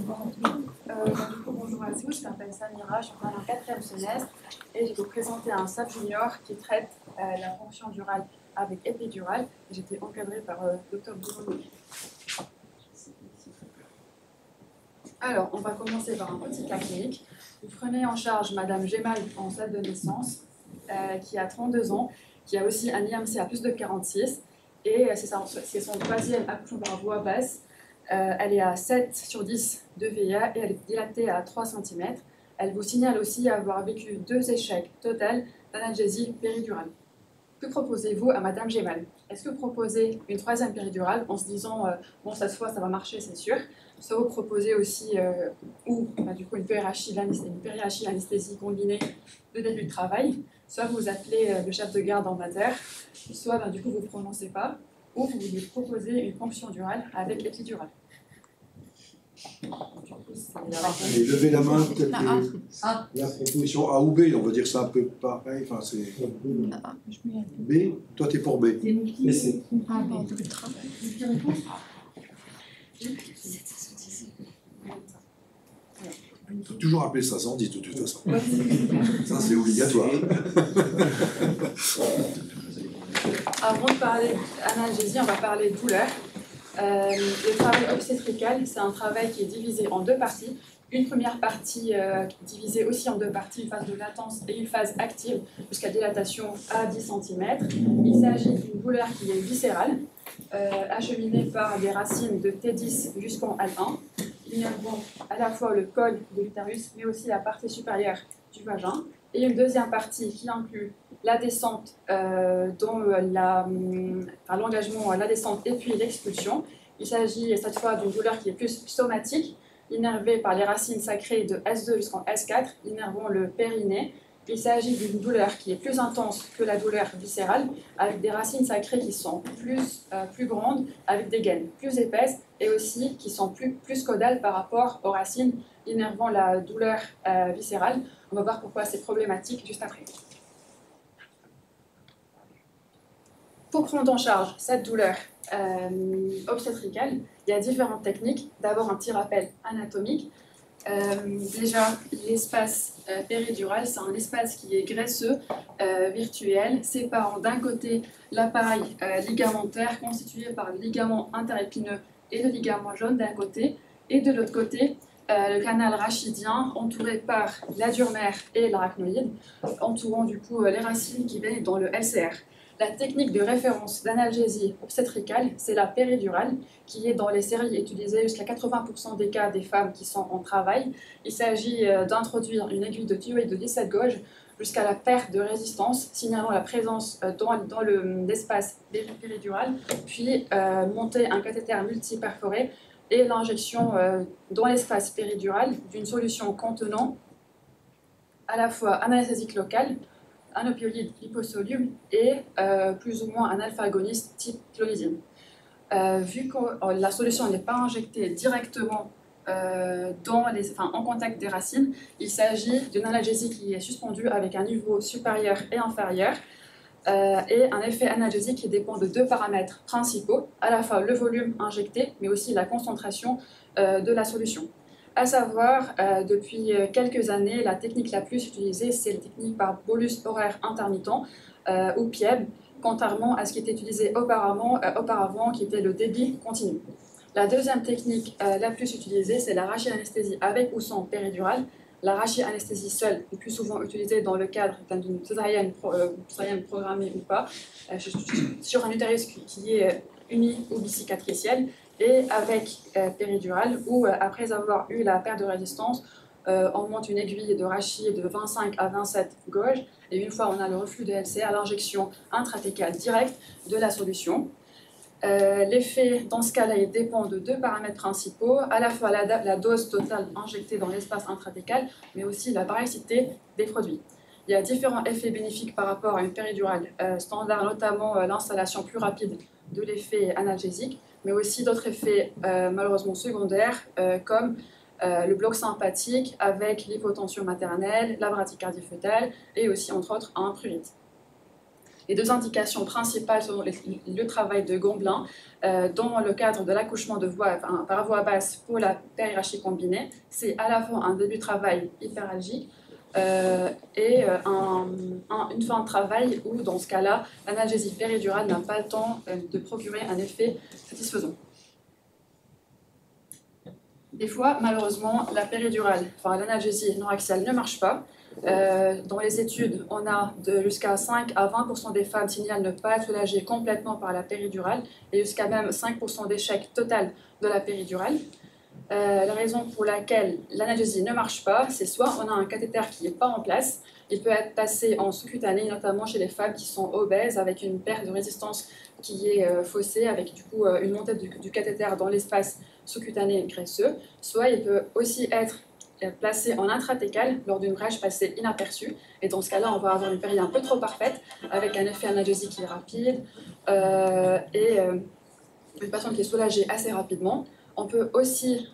Du coup, bonjour à tous, je m'appelle Samira, je suis en 4e semestre et je vais vous présenter un SAP junior qui traite la fonction durale avec épidurale. J'ai été encadrée par Dr Bruno. Alors, on va commencer par un petit cas clinique. Vous prenez en charge Madame Gemal en salle de naissance, qui a 32 ans, qui a aussi un IMC à plus de 46, et c'est son 3e accouchement par voie basse. Elle est à 7 sur 10 de VIA et elle est dilatée à 3 cm. Elle vous signale aussi avoir vécu 2 échecs totaux d'analgésie péridurale. Que proposez-vous à Madame Gemal? Est-ce que vous proposez une 3e péridurale en se disant bon, cette fois ça va marcher, c'est sûr? Soit vous proposez aussi du coup une périarchie anesthésie combinée de début de travail, soit vous appelez le chef de garde en mater, soit du coup vous ne prononcez pas, ou vous lui proposez une ponction durale avec épidurale. Allez, levez la main, peut-être la proposition A ou B, on va dire ça un peu pareil. Enfin, c'est B, toi tu es pour B. Mais c'est. Il faut toujours appeler ça 110 de toute façon. Ça c'est obligatoire. Avant de parler d'analgésie, on va parler de douleur. Le travail obstétrical, c'est un travail qui est divisé en 2 parties. Une première partie divisée aussi en 2 parties, une phase de latence et une phase active jusqu'à dilatation à 10 cm. Il s'agit d'une douleur qui est viscérale, acheminée par des racines de T10 jusqu'en L1, innervant à la fois le col de l'utérus mais aussi la partie supérieure du vagin. Et une deuxième partie qui inclut la descente, l'engagement, la descente et puis l'expulsion. Il s'agit cette fois d'une douleur qui est plus somatique, innervée par les racines sacrées de S2 jusqu'en S4, innervant le périnée. Il s'agit d'une douleur qui est plus intense que la douleur viscérale, avec des racines sacrées qui sont plus grandes, avec des gaines plus épaisses et aussi qui sont plus caudales par rapport aux racines innervant la douleur viscérale. On va voir pourquoi c'est problématique juste après. Pour prendre en charge cette douleur obstétricale, il y a différentes techniques. D'abord un petit rappel anatomique. Déjà, l'espace péridural, c'est un espace qui est graisseux, virtuel, séparant d'un côté l'appareil ligamentaire constitué par le ligament interépineux et le ligament jaune d'un côté, et de l'autre côté, le canal rachidien entouré par la dure mère et l'arachnoïde, entourant du coup les racines qui viennent dans le LCR. La technique de référence d'analgésie obstétricale, c'est la péridurale, qui est dans les séries utilisées jusqu'à 80% des cas des femmes qui sont en travail. Il s'agit d'introduire une aiguille de thyroïde de 17 gauge jusqu'à la perte de résistance, signalant la présence dans l'espace péridural, puis monter un cathéter multiperforé et l'injection dans l'espace péridural d'une solution contenant à la fois un anesthésique local, un opioïde liposoluble et plus ou moins un alpha-agoniste type clonidine. Vu que la solution n'est pas injectée directement en contact des racines, il s'agit d'une analgésie qui est suspendue avec un niveau supérieur et inférieur et un effet analgésique qui dépend de 2 paramètres principaux, à la fois le volume injecté mais aussi la concentration de la solution. À savoir, depuis quelques années, la technique la plus utilisée, c'est la technique par bolus horaire intermittent, ou PIEB, contrairement à ce qui était utilisé auparavant qui était le débit continu. La deuxième technique la plus utilisée, c'est la rachianesthésie avec ou sans péridurale. La rachianesthésie seule est plus souvent utilisée dans le cadre d'une césarienne programmée ou pas, sur un utérus qui est uni ou bicicatriciel, et avec péridurale, où après avoir eu la perte de résistance, on monte une aiguille de rachis de 25 à 27 gauges, et une fois on a le reflux de LCR, l'injection intratécale directe de la solution. L'effet dans ce cas-là il dépend de 2 paramètres principaux, à la fois la dose totale injectée dans l'espace intratécal, mais aussi la varicité des produits. Il y a différents effets bénéfiques par rapport à une péridurale standard, notamment l'installation plus rapide de l'effet analgésique, mais aussi d'autres effets malheureusement secondaires comme le bloc sympathique avec l'hypotension maternelle, la bradycardie fœtale et aussi entre autres un prurite. Les deux indications principales sont le travail de Gomblin dans le cadre de l'accouchement de voie, par voie basse pour la périrachie combinée. C'est à la fois un début de travail hyperalgique et une fin de travail où, dans ce cas-là, l'analgésie péridurale n'a pas le temps de procurer un effet satisfaisant. Des fois, malheureusement, la péridurale, l'analgésie non axiale ne marche pas. Dans les études, on a jusqu'à 5 à 20% des femmes signalent ne pas être soulagées complètement par la péridurale et jusqu'à même 5% d'échec total de la péridurale. La raison pour laquelle l'analgésie ne marche pas, c'est soit on a un cathéter qui n'est pas en place, il peut être passé en sous-cutané, notamment chez les femmes qui sont obèses, avec une perte de résistance qui est faussée, avec du coup une montée du cathéter dans l'espace sous-cutané graisseux, soit il peut aussi être placé en intratécal lors d'une brèche passée inaperçue, et dans ce cas-là, on va avoir une période un peu trop parfaite, avec un effet analgésique qui est rapide, et une patiente qui est soulagée assez rapidement. On peut aussi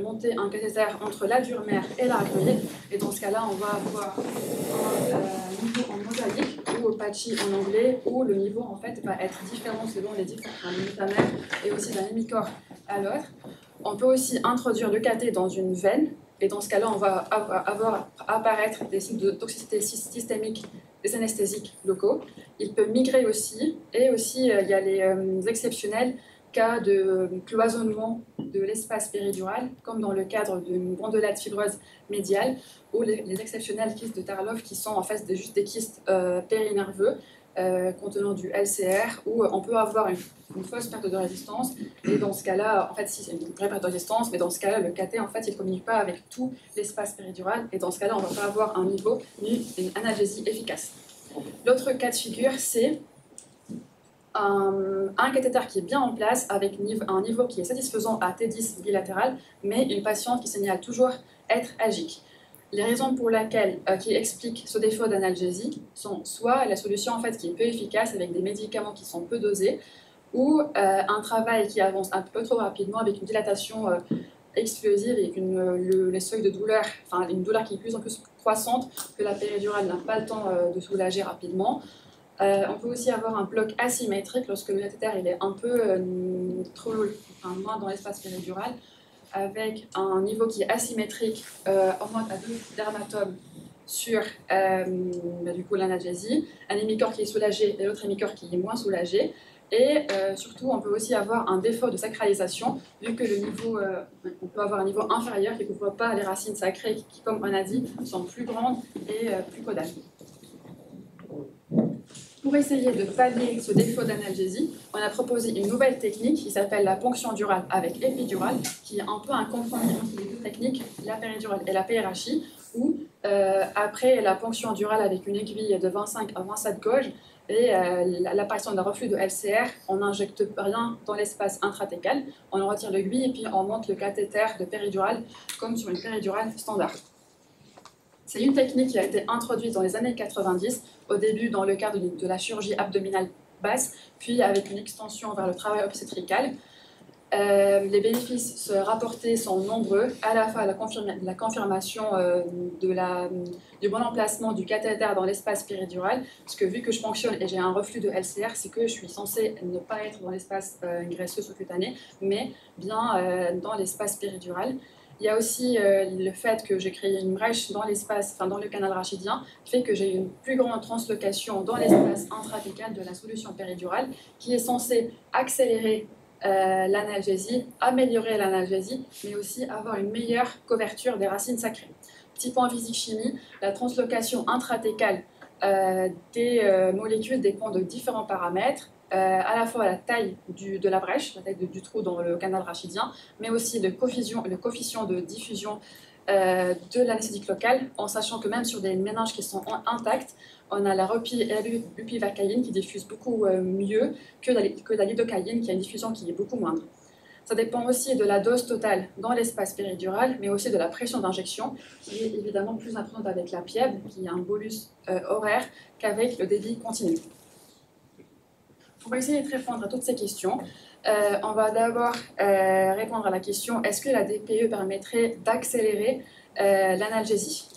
monter un cathéter entre la dure mère et la racnoïde, et dans ce cas-là, on va avoir un niveau en mosaïque ou patchy en anglais, où le niveau en fait va être différent selon les différents métamères et aussi d'un hémicorps à l'autre. On peut aussi introduire le cathé dans une veine, et dans ce cas-là, on va avoir apparaître des signes de toxicité systémique des anesthésiques locaux. Il peut migrer aussi, et aussi il y a les exceptionnels cas de cloisonnement de l'espace péridural, comme dans le cadre d'une bandelette fibreuse médiale, ou les exceptionnels kystes de Tarlov qui sont en fait juste des kystes périnerveux contenant du LCR, où on peut avoir une fausse perte de résistance, et dans ce cas-là, en fait, si c'est une vraie perte de résistance, mais dans ce cas-là, le cathé, en fait, il ne communique pas avec tout l'espace péridural, et dans ce cas-là, on ne va pas avoir un niveau ni une analgésie efficace. L'autre cas de figure, c'est un cathéter qui est bien en place avec un niveau qui est satisfaisant à T10 bilatéral, mais une patiente qui signale toujours être algique. Les raisons pour lesquelles qui expliquent ce défaut d'analgésie sont soit la solution en fait qui est peu efficace avec des médicaments qui sont peu dosés, ou un travail qui avance un peu trop rapidement avec une dilatation explosive et les seuils de douleur, une douleur qui est de plus en plus croissante, que la péridurale n'a pas le temps de soulager rapidement. On peut aussi avoir un bloc asymétrique lorsque le cathéter il est un peu moins dans l'espace péridural, avec un niveau qui est asymétrique, au moins à 2 dermatomes sur du coup l'analgésie, un hémicorps qui est soulagé et l'autre hémicorps qui est moins soulagé. Et surtout, on peut aussi avoir un défaut de sacralisation, vu que le niveau, on peut avoir un niveau inférieur qui ne couvre pas les racines sacrées qui, comme on a dit, sont plus grandes et plus caudales. Pour essayer de pallier ce défaut d'analgésie, on a proposé une nouvelle technique qui s'appelle la ponction durale avec épidurale, qui est un peu un compromis entre les deux techniques, la péridurale et la PRHI, où après la ponction durale avec une aiguille de 25 à 27 gauges et l'apparition d'un reflux de LCR, on n'injecte rien dans l'espace intratécal, on retire l'aiguille et puis on monte le cathéter de péridurale comme sur une péridurale standard. C'est une technique qui a été introduite dans les années 90, au début dans le cadre de la chirurgie abdominale basse, puis avec une extension vers le travail obstétrical. Les bénéfices rapportés sont nombreux, à la fois la confirmation du bon emplacement du cathéter dans l'espace péridural, parce que vu que je fonctionne et j'ai un reflux de LCR, c'est que je suis censée ne pas être dans l'espace graisseux sous-cutané, mais bien dans l'espace péridural. Il y a aussi le fait que j'ai créé une brèche dans l'espace, dans le canal rachidien, qui fait que j'ai une plus grande translocation dans l'espace intratécal de la solution péridurale, qui est censée accélérer l'analgésie, améliorer l'analgésie, mais aussi avoir une meilleure couverture des racines sacrées. Petit point physique-chimie, la translocation intratécale des molécules dépend de différents paramètres, à la fois la taille de la brèche, la taille du trou dans le canal rachidien, mais aussi le coefficient de diffusion de l'anesthésique locale, en sachant que même sur des méninges qui sont intacts, on a la bupivacaïne qui diffuse beaucoup mieux que la lidocaïne qui a une diffusion qui est beaucoup moindre. Ça dépend aussi de la dose totale dans l'espace péridural, mais aussi de la pression d'injection, qui est évidemment plus importante avec la PIEB, qui a un bolus horaire, qu'avec le débit continu. Pour essayer de répondre à toutes ces questions, on va d'abord répondre à la question: est-ce que la DPE permettrait d'accélérer l'analgésie?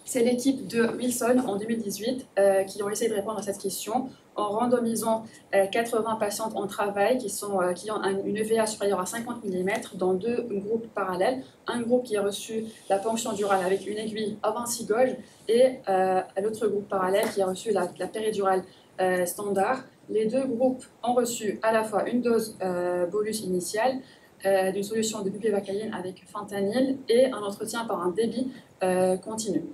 C'est l'équipe de Wilson en 2018 qui ont essayé de répondre à cette question en randomisant 80 patientes en travail qui ont une EVA supérieure à 50 mm dans 2 groupes parallèles. Un groupe qui a reçu la ponction durale avec une aiguille à 26 gauges et l'autre groupe parallèle qui a reçu la péridurale standard. Les 2 groupes ont reçu à la fois une dose bolus initiale d'une solution de bupivacaïne avec fentanyl et un entretien par un débit continu.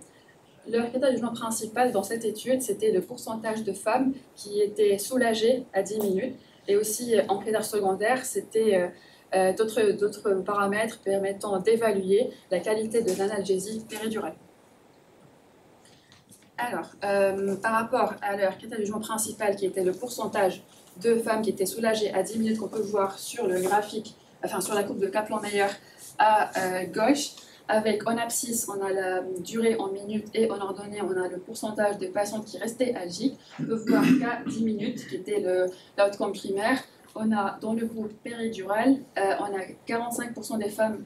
Le critère d'ajustement principal dans cette étude, c'était le pourcentage de femmes qui étaient soulagées à 10 minutes. Et aussi, en critère secondaire, c'était d'autres paramètres permettant d'évaluer la qualité de l'analgésie péridurale. Alors, par rapport à leur critère d'ajustement principal, qui était le pourcentage de femmes qui étaient soulagées à 10 minutes, qu'on peut voir sur le graphique, enfin sur la courbe de Kaplan-Meier à gauche, avec en abscisse, on a la durée en minutes et en ordonnée, on a le pourcentage des patients qui restaient algiques. On peut voir qu'à 10 minutes, qui était l'outcome primaire, on a dans le groupe péridural, on a 45% des femmes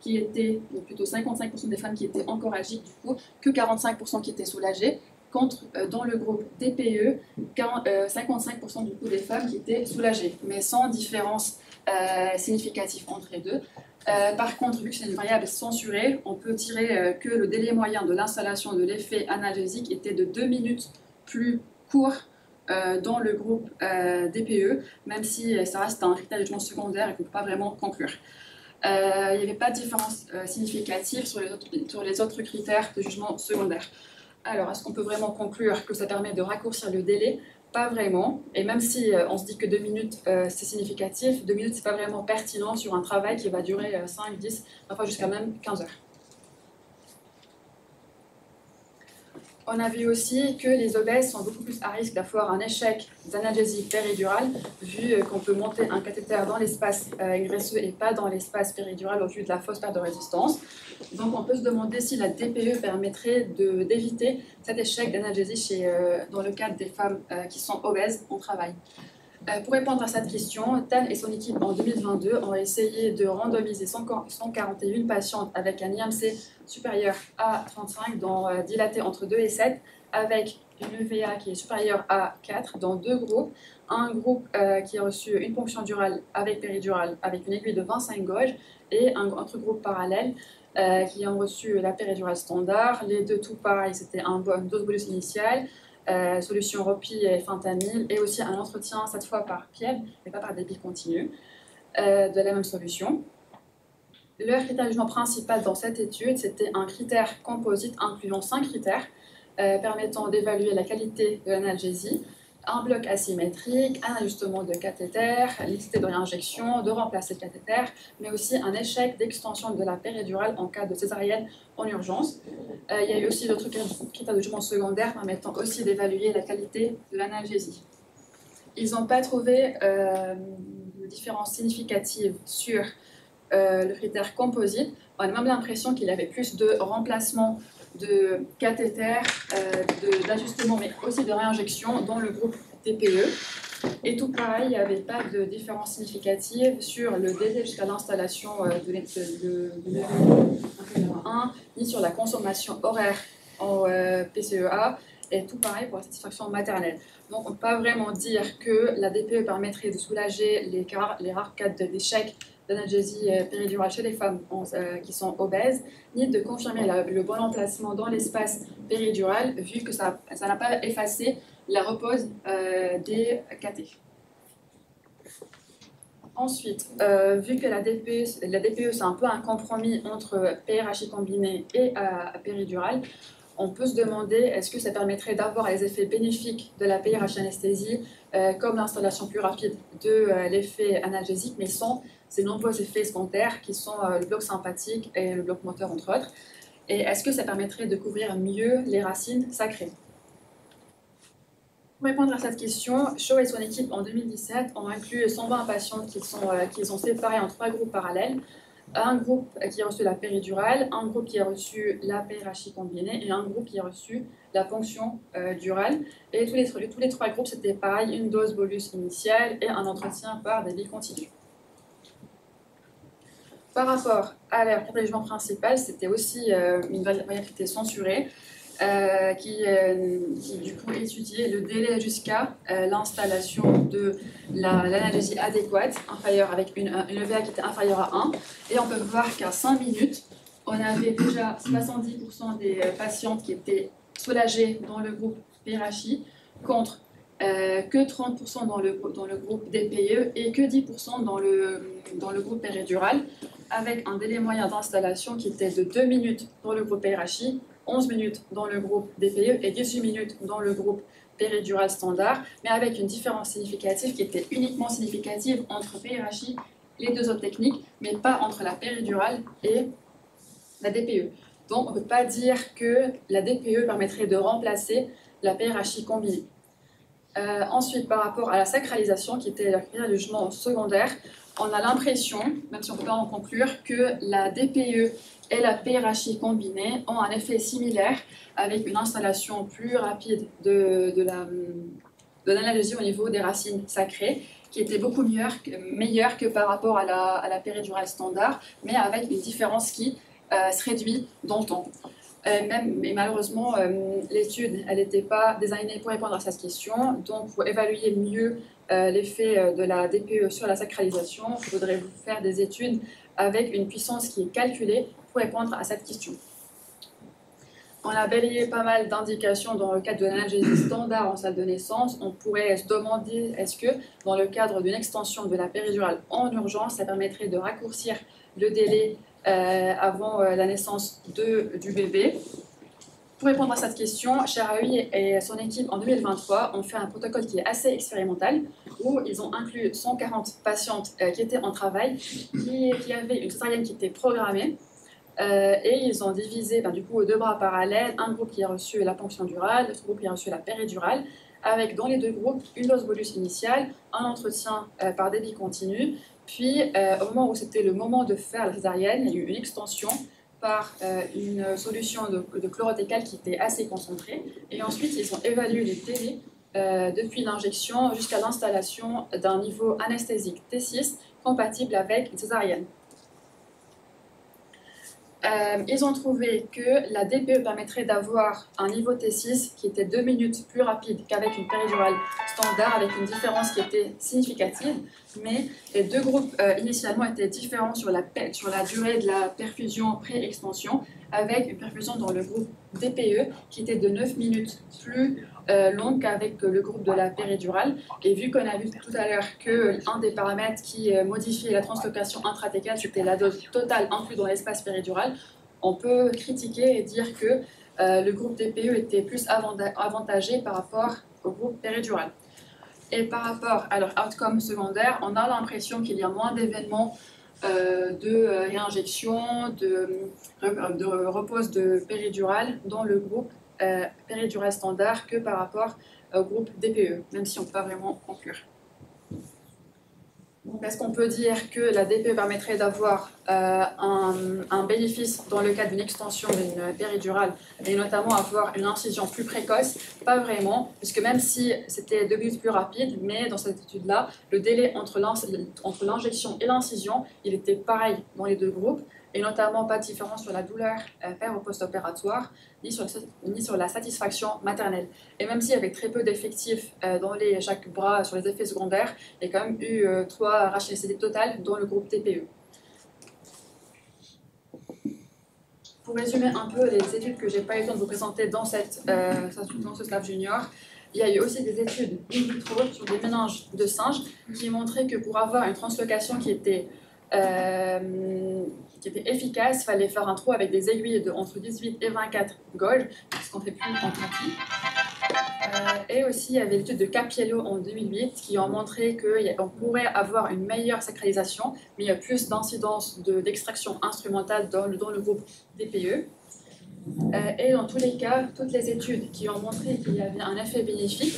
qui étaient, ou plutôt 55% des femmes qui étaient encore algiques, du coup, que 45% qui étaient soulagées, contre dans le groupe DPE, 55% du coup des femmes qui étaient soulagées, mais sans différence significative entre les deux. Par contre, vu que c'est une variable censurée, on peut tirer que le délai moyen de l'installation de l'effet analgésique était de 2 minutes plus court dans le groupe DPE, même si ça reste un critère de jugement secondaire et qu'on ne peut pas vraiment conclure. Il n'y avait pas de différence significative sur les autres critères de jugement secondaire. Alors, est-ce qu'on peut vraiment conclure que ça permet de raccourcir le délai? Pas vraiment. Et même si on se dit que 2 minutes c'est significatif, 2 minutes c'est pas vraiment pertinent sur un travail qui va durer 5, 10, parfois jusqu'à même 15 heures. On a vu aussi que les obèses sont beaucoup plus à risque d'avoir un échec d'analgésie péridurale, vu qu'on peut monter un cathéter dans l'espace graisseux et pas dans l'espace péridural au vu de la fausse perte de résistance. Donc on peut se demander si la DPE permettrait d'éviter cet échec d'analgésie dans le cadre des femmes qui sont obèses en travail. Pour répondre à cette question, Tan et son équipe en 2022 ont essayé de randomiser 141 patientes avec un IMC supérieur à 35, dilaté entre 2 et 7, avec une EVA qui est supérieure à 4 dans 2 groupes. Un groupe qui a reçu une ponction durale avec péridurale avec une aiguille de 25 gauges et un autre groupe parallèle qui ont reçu la péridurale standard. Les deux tout pareil, c'était une dose bolus initiale. Solution ROPI et fentanyl, et aussi un entretien, cette fois par PIEB, mais pas par débit continu, de la même solution. Le critère de jugement principal dans cette étude, c'était un critère composite incluant 5 critères permettant d'évaluer la qualité de l'analgésie, un bloc asymétrique, un ajustement de cathéter, nécessité de réinjection, de remplacer le cathéter, mais aussi un échec d'extension de la péridurale en cas de césarienne en urgence. Il y a eu aussi d'autres critères de jugement secondaire permettant aussi d'évaluer la qualité de l'analgésie. Ils n'ont pas trouvé de différence significative sur le critère composite. On a même l'impression qu'il y avait plus de remplacement de cathéter, d'ajustement, mais aussi de réinjection dans le groupe TPE. Et tout pareil, il n'y avait pas de différence significative sur le délai jusqu'à l'installation de 1, ni sur la consommation horaire en PCEA, et tout pareil pour la satisfaction maternelle. Donc on ne peut pas vraiment dire que la DPE permettrait de soulager les rares cas d'échec d'analgésie péridurale chez les femmes qui sont obèses, ni de confirmer le bon emplacement dans l'espace péridural, vu que ça n'a pas effacé la repose des cathés. Ensuite, vu que la DPE c'est un peu un compromis entre PRHI combiné et péridurale, on peut se demander est-ce que ça permettrait d'avoir les effets bénéfiques de la PRHI anesthésie, comme l'installation plus rapide de l'effet analgésique, mais sans ces nombreux effets secondaires qui sont le bloc sympathique et le bloc moteur, entre autres. Et est-ce que ça permettrait de couvrir mieux les racines sacrées? Pour répondre à cette question, Shaw et son équipe en 2017 ont inclus 120 patients qu'ils ont séparés en 3 groupes parallèles. Un groupe qui a reçu la péridurale, un groupe qui a reçu la PRHI combinée et un groupe qui a reçu la ponction durale. Et tous les 3 groupes, c'était pareil, une dose bolus initiale et un entretien par débit continu. Par rapport à la variable jugement principale, c'était aussi une variable qui était censurée, qui du coup étudiait le délai jusqu'à l'installation de l'analgésie adéquate, avec une EVA qui était inférieure à 1. Et on peut voir qu'à 5 minutes, on avait déjà 70% des patientes qui étaient soulagées dans le groupe PRHI, contre que 30% dans le groupe DPE et que 10% dans le groupe péridural, avec un délai moyen d'installation qui était de 2 minutes dans le groupe PRHI, 11 minutes dans le groupe DPE et 18 minutes dans le groupe péridural standard, mais avec une différence significative qui était uniquement significative entre PRHI, les deux autres techniques, mais pas entre la péridurale et la DPE. Donc on ne peut pas dire que la DPE permettrait de remplacer la PRHI combinée. Ensuite, par rapport à la sacralisation, qui était la critère de jugement secondaire, on a l'impression, même si on ne peut pas en conclure, que la DPE et la PRHI combinée ont un effet similaire, avec une installation plus rapide de l'analgésie au niveau des racines sacrées, qui était beaucoup meilleure que par rapport à la péridurale standard, mais avec une différence qui se réduit dans le temps. Mais malheureusement, l'étude n'était pas designée pour répondre à cette question. Donc, pour évaluer mieux l'effet de la DPE sur la sacralisation, il faudrait vous faire des études avec une puissance qui est calculée pour répondre à cette question. On a balayé pas mal d'indications dans le cadre de l'analgésie standard en salle de naissance. On pourrait se demander, est-ce que dans le cadre d'une extension de la péridurale en urgence, ça permettrait de raccourcir le délai avant la naissance du bébé. Pour répondre à cette question, Charaoui et son équipe en 2023 ont fait un protocole qui est assez expérimental, où ils ont inclus 140 patientes qui étaient en travail, qui avaient une césarienne qui était programmée, et ils ont divisé du coup 2 bras parallèles, un groupe qui a reçu la ponction durale, l'autre groupe qui a reçu la péridurale, avec dans les 2 groupes une dose bolus initiale, un entretien par débit continu. Puis, au moment où c'était le moment de faire la césarienne, il y a eu une extension par une solution de chlorothécal qui était assez concentrée. Et ensuite, ils ont évalué les délais depuis l'injection jusqu'à l'installation d'un niveau anesthésique T6 compatible avec une césarienne. Ils ont trouvé que la DPE permettrait d'avoir un niveau T6 qui était 2 minutes plus rapide qu'avec une péridurale standard, avec une différence qui était significative, mais les 2 groupes initialement étaient différents sur la durée de la perfusion pré-extension, avec une perfusion dans le groupe DPE qui était de 9 minutes plus longue qu'avec le groupe de la péridurale. Et vu qu'on a vu tout à l'heure qu'un des paramètres qui modifiait la translocation intratécale, c'était la dose totale inclue dans l'espace péridural, on peut critiquer et dire que le groupe DPE était plus avantagé par rapport au groupe péridural. Et par rapport à leur outcome secondaire, on a l'impression qu'il y a moins d'événements de réinjection, de repose de péridurale dans le groupe péridurale standard que par rapport au groupe DPE, même si on ne peut pas vraiment conclure. Est-ce qu'on peut dire que la DPE permettrait d'avoir un bénéfice dans le cadre d'une extension d'une péridurale et notamment avoir une incision plus précoce? Pas vraiment, puisque même si c'était 2 minutes plus rapide, mais dans cette étude-là, le délai entre l'injection et l'incision, il était pareil dans les 2 groupes, et notamment pas de différence sur la douleur péri- ou post-opératoire, ni sur la satisfaction maternelle. Et même s'il y avait très peu d'effectifs dans chaque bras sur les effets secondaires, il y a quand même eu 3 arachidécédies totales dans le groupe TPE. Pour résumer un peu les études que je n'ai pas eu le temps de vous présenter dans ce SLAF junior, il y a eu aussi des études in vitro sur des méninges de singes qui montraient que pour avoir une translocation qui était efficace, il fallait faire un trou avec des aiguilles entre 18 et 24 Golgi, ce qu'on ne fait plus en pratique. Et aussi, il y avait l'étude de Capiello en 2008 qui ont montré qu'on pourrait avoir une meilleure sacralisation, mais il y a plus d'incidence d'extraction instrumentale dans le groupe DPE. Et dans tous les cas, toutes les études qui ont montré qu'il y avait un effet bénéfique,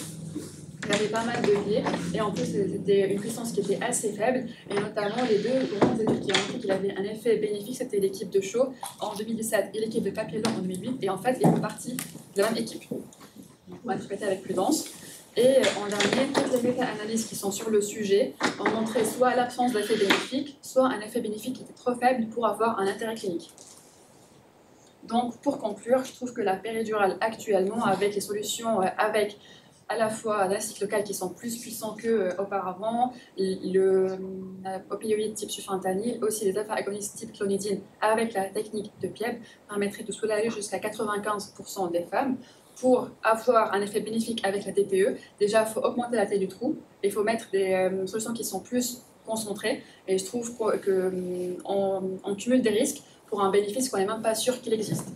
il y avait pas mal de biais, et en plus c'était une puissance qui était assez faible, et notamment les 2 grandes études qui ont montré qu'il avait un effet bénéfique, c'était l'équipe de Shaw en 2017 et l'équipe de Capiello en 2008, et en fait, ils font partie de la même équipe. On va interpréter avec prudence. Et en dernier, toutes les méta-analyses qui sont sur le sujet ont montré soit l'absence d'effet bénéfique, soit un effet bénéfique qui était trop faible pour avoir un intérêt clinique. Donc, pour conclure, je trouve que la péridurale actuellement, avec les solutions, avec à la fois des cycles locaux qui sont plus puissants qu'auparavant, l'opioïde type sulfentanyl, aussi les alpha-agonistes type clonidine avec la technique de Pieb, permettrait de soulager jusqu'à 95% des femmes. Pour avoir un effet bénéfique avec la TPE, déjà, il faut augmenter la taille du trou, et il faut mettre des solutions qui sont plus concentrées, et je trouve qu'on cumule des risques pour un bénéfice qu'on n'est même pas sûr qu'il existe.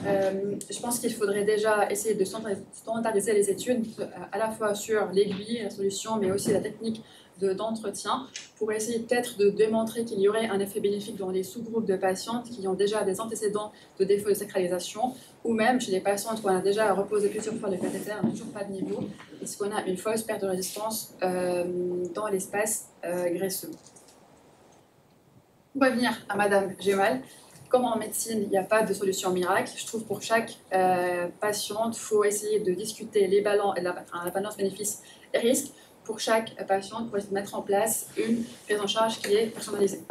Je pense qu'il faudrait déjà essayer de standardiser les études à la fois sur l'aiguille, la solution, mais aussi la technique d'entretien pour essayer peut-être de démontrer qu'il y aurait un effet bénéfique dans les sous-groupes de patientes qui ont déjà des antécédents de défaut de sacralisation ou même chez les patientes où on a déjà reposé plusieurs fois le cathéter, on n'a toujours pas de niveau, est-ce qu'on a une fausse perte de résistance dans l'espace graisseux. Pour revenir à Madame Gemal, comme en médecine, il n'y a pas de solution miracle. Je trouve que pour chaque patiente, il faut essayer de discuter la balance bénéfices et risques pour chaque patiente pour essayer de mettre en place une prise en charge qui est personnalisée.